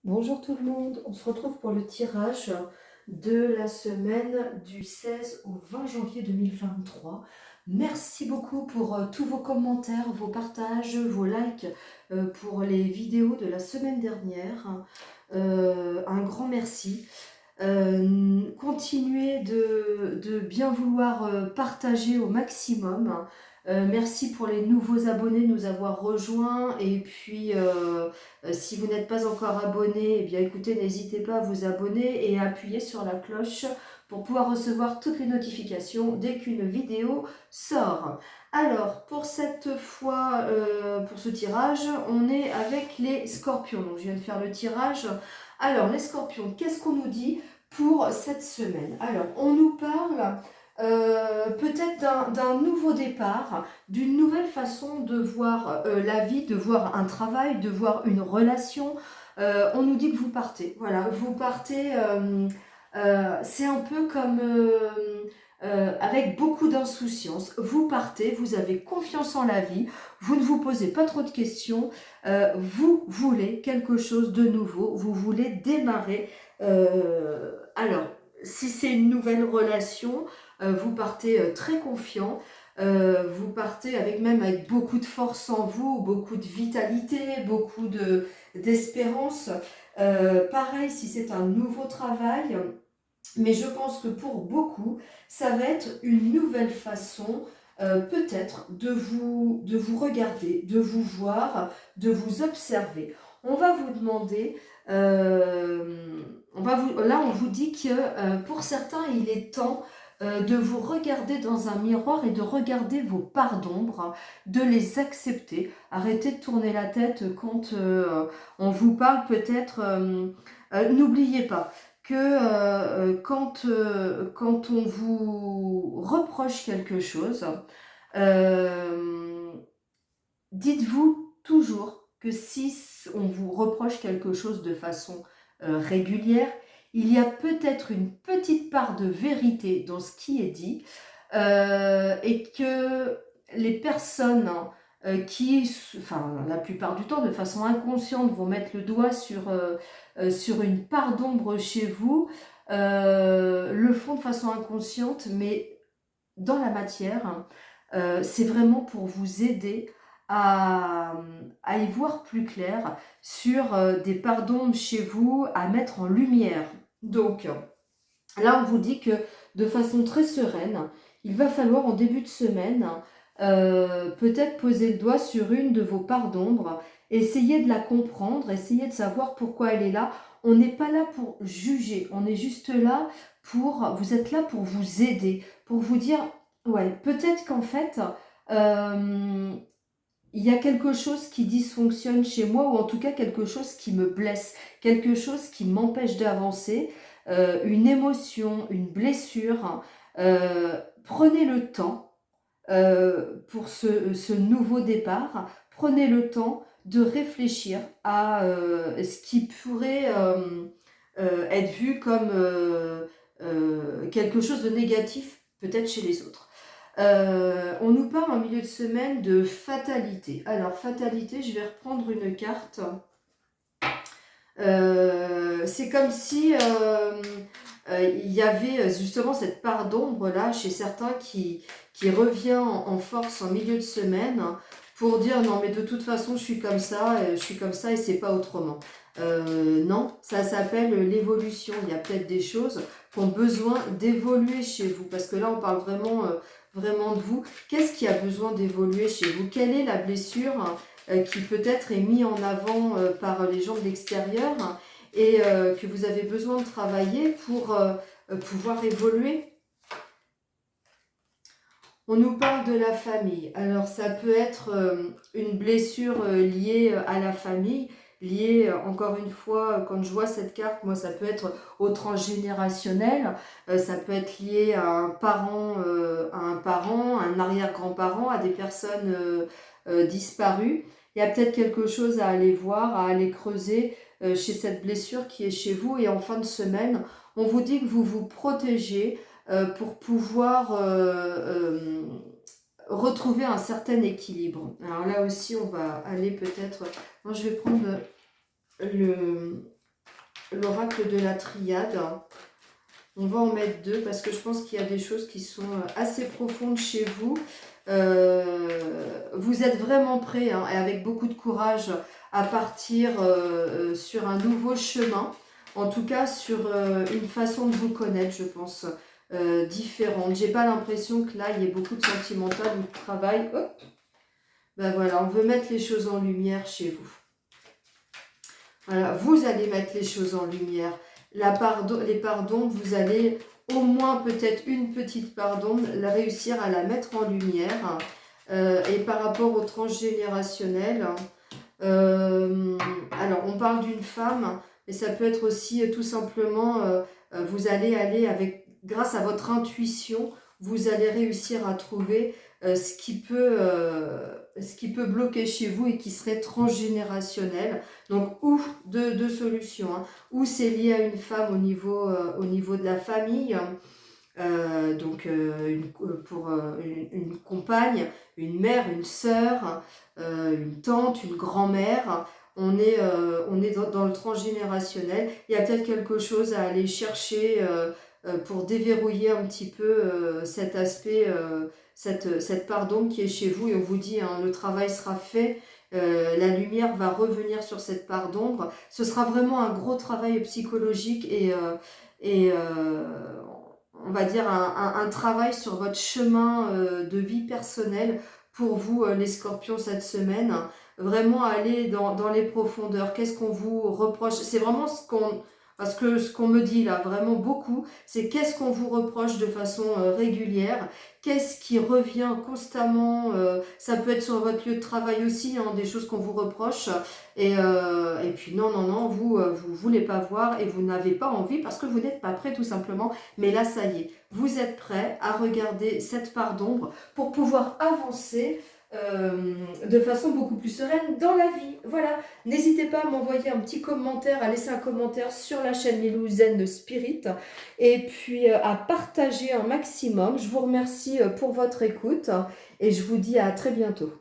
Bonjour tout le monde, on se retrouve pour le tirage de la semaine du 16 au 20 janvier 2023. Merci beaucoup pour tous vos commentaires, vos partages, vos likes pour les vidéos de la semaine dernière. Un grand merci. Continuez de bien vouloir partager au maximum. Merci pour les nouveaux abonnés de nous avoir rejoints. Et puis, si vous n'êtes pas encore abonné, eh bien écoutez, n'hésitez pas à vous abonner et à appuyer sur la cloche pour pouvoir recevoir toutes les notifications dès qu'une vidéo sort. Alors, pour cette fois, pour ce tirage, on est avec les scorpions. Donc, je viens de faire le tirage. Alors, les scorpions, qu'est-ce qu'on nous dit pour cette semaine? Alors, on nous parle peut-être d'un nouveau départ, d'une nouvelle façon de voir la vie, de voir un travail, de voir une relation. On nous dit que vous partez. Voilà, vous partez. C'est un peu comme avec beaucoup d'insouciance. Vous partez, vous avez confiance en la vie, vous ne vous posez pas trop de questions, vous voulez quelque chose de nouveau, vous voulez démarrer. Alors, si c'est une nouvelle relation, vous partez très confiant, vous partez avec beaucoup de force en vous, beaucoup de vitalité, d'espérance. Pareil, si c'est un nouveau travail, mais je pense que pour beaucoup, ça va être une nouvelle façon peut-être de vous regarder, de vous voir, de vous observer. On va vous demander, là on vous dit que pour certains, il est temps de vous regarder dans un miroir et de regarder vos parts d'ombre, de les accepter. Arrêtez de tourner la tête quand on vous parle peut-être. N'oubliez pas que quand on vous reproche quelque chose, euh, dites-vous toujours que si on vous reproche quelque chose de façon régulière, il y a peut-être une petite part de vérité dans ce qui est dit et que les personnes qui, enfin la plupart du temps, de façon inconsciente, vont mettre le doigt sur une part d'ombre chez vous, le font de façon inconsciente, mais dans la matière, c'est vraiment pour vous aider à, à y voir plus clair sur des parts d'ombre chez vous à mettre en lumière. Donc, là, on vous dit que de façon très sereine, il va falloir en début de semaine peut-être poser le doigt sur une de vos parts d'ombre, essayer de la comprendre, essayer de savoir pourquoi elle est là. On n'est pas là pour juger, on est juste là vous êtes là pour vous aider, pour vous dire, ouais, peut-être qu'en fait, euh, il y a quelque chose qui dysfonctionne chez moi, ou en tout cas quelque chose qui me blesse, quelque chose qui m'empêche d'avancer, une émotion, une blessure. Prenez le temps pour ce nouveau départ, prenez le temps de réfléchir à ce qui pourrait être vu comme quelque chose de négatif, peut-être chez les autres. On nous parle en milieu de semaine de fatalité. Alors, fatalité, je vais reprendre une carte. C'est comme si il y avait justement cette part d'ombre là chez certains qui revient en force en milieu de semaine pour dire non mais de toute façon je suis comme ça et c'est pas autrement. Non, ça s'appelle l'évolution. Il y a peut-être des choses qui ont besoin d'évoluer chez vous parce que là on parle vraiment de vous. Qu'est-ce qui a besoin d'évoluer chez vous? Quelle est la blessure qui peut-être est mise en avant par les gens de l'extérieur et que vous avez besoin de travailler pour pouvoir évoluer? On nous parle de la famille. Alors ça peut être une blessure liée à la famille, liée encore une fois, quand je vois cette carte, moi ça peut être au transgénérationnel, ça peut être lié à un arrière-grand-parent, à des personnes disparues. Il y a peut-être quelque chose à aller voir, à aller creuser chez cette blessure qui est chez vous. Et en fin de semaine, on vous dit que vous vous protégez pour pouvoir retrouver un certain équilibre. Alors là aussi, on va aller peut-être... Moi, je vais prendre le... l'oracle de la triade. On va en mettre 2 parce que je pense qu'il y a des choses qui sont assez profondes chez vous. Vous êtes vraiment prêt, hein, et avec beaucoup de courage, à partir sur un nouveau chemin. En tout cas, sur une façon de vous connaître, je pense, différente. J'ai pas l'impression que là, il y ait beaucoup de sentimental ou de travail. Hop. Ben voilà, on veut mettre les choses en lumière chez vous. Voilà, vous allez mettre les choses en lumière. Les parts d'ombre, vous allez au moins peut-être une petite part d'ombre, réussir à la mettre en lumière. Et par rapport au transgénérationnel, alors on parle d'une femme, mais ça peut être aussi tout simplement, vous allez aller grâce à votre intuition, vous allez réussir à trouver ce qui peut bloquer chez vous et qui serait transgénérationnel. Donc, ou deux solutions, hein. Ou c'est lié à une femme au niveau de la famille, pour une compagne, une mère, une sœur, une tante, une grand-mère. On est dans le transgénérationnel. Il y a peut-être quelque chose à aller chercher pour déverrouiller un petit peu cet aspect, cette part d'ombre qui est chez vous. Et on vous dit, hein, le travail sera fait. La lumière va revenir sur cette part d'ombre. Ce sera vraiment un gros travail psychologique et on va dire un travail sur votre chemin de vie personnelle pour vous, les scorpions, cette semaine. Vraiment aller dans les profondeurs. Qu'est-ce qu'on vous reproche? C'est vraiment ce qu'on me dit là, vraiment beaucoup, c'est qu'est-ce qu'on vous reproche de façon régulière, qu'est-ce qui revient constamment, ça peut être sur votre lieu de travail aussi, hein, des choses qu'on vous reproche, et puis non, vous voulez pas voir et vous n'avez pas envie parce que vous n'êtes pas prêt tout simplement, mais là ça y est, vous êtes prêt à regarder cette part d'ombre pour pouvoir avancer de façon beaucoup plus sereine dans la vie. Voilà, n'hésitez pas à m'envoyer un petit commentaire, à laisser un commentaire sur la chaîne Lilou Zen Spirit et puis à partager un maximum. Je vous remercie pour votre écoute et je vous dis à très bientôt.